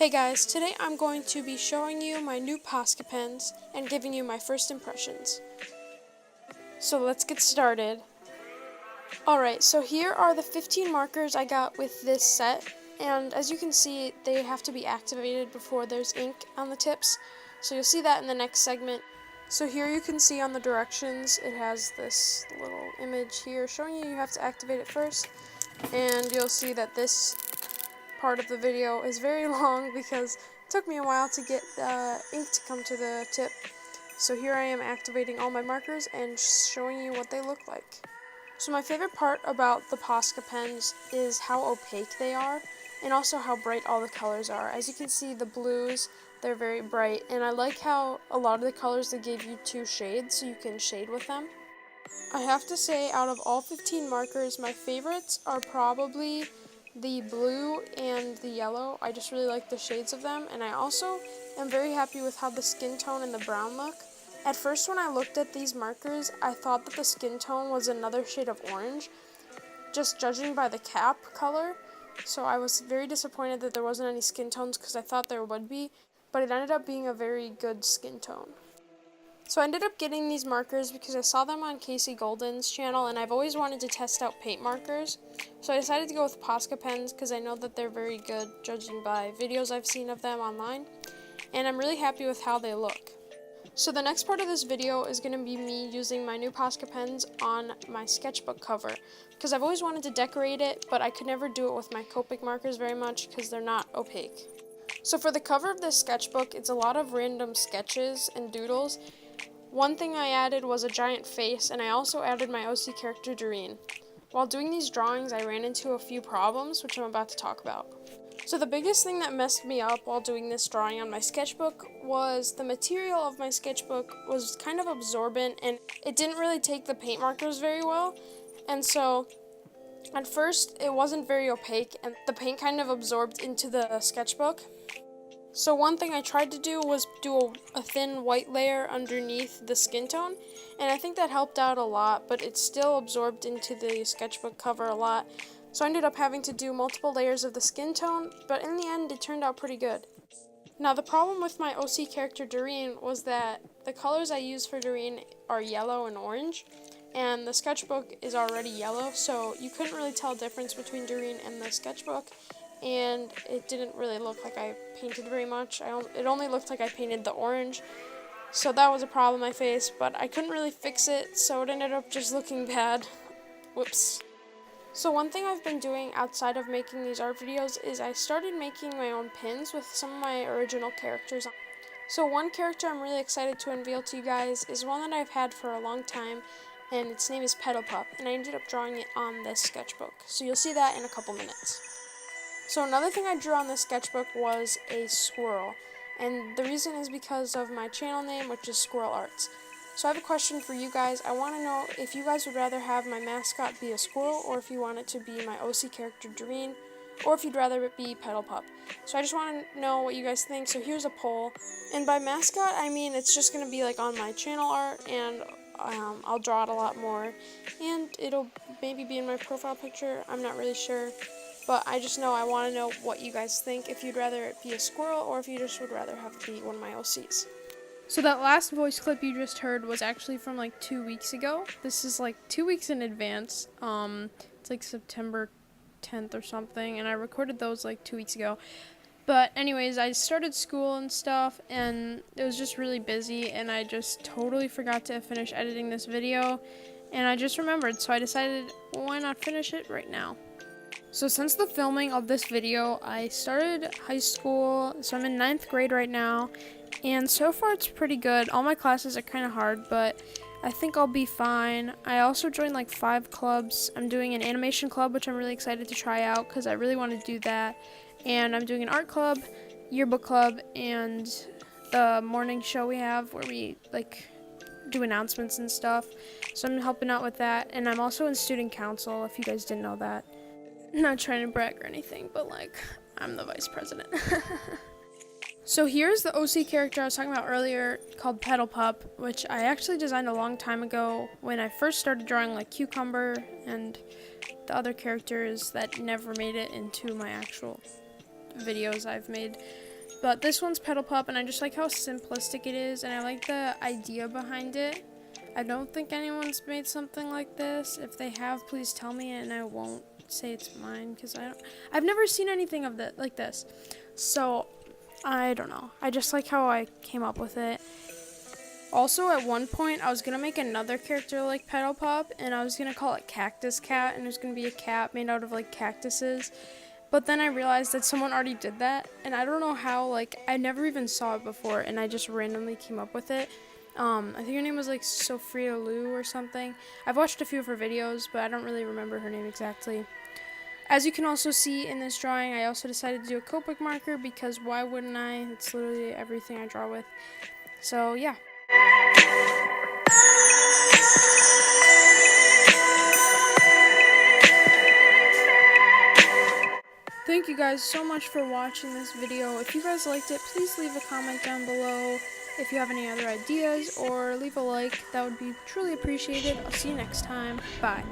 Hey guys, today I'm going to be showing you my new Posca pens and giving you my first impressions. So let's get started. Alright, so here are the 15 markers I got with this set, and as you can see, they have to be activated before there's ink on the tips, so you'll see that in the next segment. So here you can see on the directions, it has this little image here showing you have to activate it first, and you'll see that this part of the video is very long because it took me a while to get ink to come to the tip. So here I am activating all my markers and showing you what they look like. So my favorite part about the Posca pens is how opaque they are and also how bright all the colors are. As you can see, the blues, they're very bright, and I like how a lot of the colors they gave you 2 shades so you can shade with them. I have to say, out of all 15 markers, my favorites are probably the blue and the yellow. I just really like the shades of them, and I also am very happy with how the skin tone and the brown look. At first when I looked at these markers, I thought that the skin tone was another shade of orange, just judging by the cap color, so I was very disappointed that there wasn't any skin tones because I thought there would be, but it ended up being a very good skin tone. So I ended up getting these markers because I saw them on Casey Golden's channel, and I've always wanted to test out paint markers. So I decided to go with Posca pens because I know that they're very good judging by videos I've seen of them online, and I'm really happy with how they look. So the next part of this video is going to be me using my new Posca pens on my sketchbook cover because I've always wanted to decorate it, but I could never do it with my Copic markers very much because they're not opaque. So for the cover of this sketchbook, it's a lot of random sketches and doodles. One thing I added was a giant face, and I also added my OC character Doreen. While doing these drawings, I ran into a few problems, which I'm about to talk about. So the biggest thing that messed me up while doing this drawing on my sketchbook was the material of my sketchbook was kind of absorbent, and it didn't really take the paint markers very well. And so at first it wasn't very opaque, and the paint kind of absorbed into the sketchbook. So one thing I tried to do was do a thin white layer underneath the skin tone, and I think that helped out a lot, but it still absorbed into the sketchbook cover a lot. So I ended up having to do multiple layers of the skin tone, but in the end it turned out pretty good. Now the problem with my OC character Doreen was that the colors I use for Doreen are yellow and orange, and the sketchbook is already yellow, so you couldn't really tell the difference between Doreen and the sketchbook. And it didn't really look like I painted very much. It only looked like I painted the orange, so that was a problem I faced, but I couldn't really fix it, so it ended up just looking bad. Whoops. So one thing I've been doing outside of making these art videos is I started making my own pins with some of my original characters. So one character I'm really excited to unveil to you guys is one that I've had for a long time, and its name is Petal Pup, and I ended up drawing it on this sketchbook. So you'll see that in a couple minutes. So another thing I drew on this sketchbook was a squirrel, and the reason is because of my channel name, which is Squirrel Arts. So I have a question for you guys. I want to know if you guys would rather have my mascot be a squirrel, or if you want it to be my OC character Doreen, or if you'd rather it be Petal Pup. So I just want to know what you guys think, so here's a poll. And by mascot, I mean it's just going to be like on my channel art, and I'll draw it a lot more, and it'll maybe be in my profile picture. I'm not really sure. But I just know I want to know what you guys think, if you'd rather it be a squirrel or if you just would rather have it be one of my OCs. So that last voice clip you just heard was actually from like 2 weeks ago. This is like 2 weeks in advance. It's like September 10th or something, and I recorded those like 2 weeks ago. But anyways, I started school and stuff, and it was just really busy, and I just totally forgot to finish editing this video, and I just remembered, so I decided, why not finish it right now? So since the filming of this video, I started high school, so I'm in 9th grade right now, and so far it's pretty good. All my classes are kind of hard, but I think I'll be fine. I also joined like 5 clubs. I'm doing an animation club, which I'm really excited to try out because I really want to do that, and I'm doing an art club, yearbook club, and the morning show we have where we like do announcements and stuff, so I'm helping out with that, and I'm also in student council, if you guys didn't know that. Not trying to brag or anything, but like, I'm the vice president. So here's the OC character I was talking about earlier called Petal Pup, which I actually designed a long time ago when I first started drawing like Cucumber and the other characters that never made it into my actual videos I've made. But this one's Petal Pup, and I just like how simplistic it is, and I like the idea behind it. I don't think anyone's made something like this. If they have, please tell me, and I won't say it's mine, because I've never seen anything of that like this. So, I don't know. I just like how I came up with it. Also, at one point, I was going to make another character like Petal Pup, and I was going to call it Cactus Cat, and it was going to be a cat made out of, like, cactuses. But then I realized that someone already did that, and I don't know how, like, I never even saw it before, and I just randomly came up with it. I think her name was, like, Sophia Lou or something. I've watched a few of her videos, but I don't really remember her name exactly. As you can also see in this drawing, I also decided to do a Copic marker, because why wouldn't I? It's literally everything I draw with. So, yeah. Thank you guys so much for watching this video. If you guys liked it, please leave a comment down below. If you have any other ideas, or leave a like, that would be truly appreciated. I'll see you next time. Bye.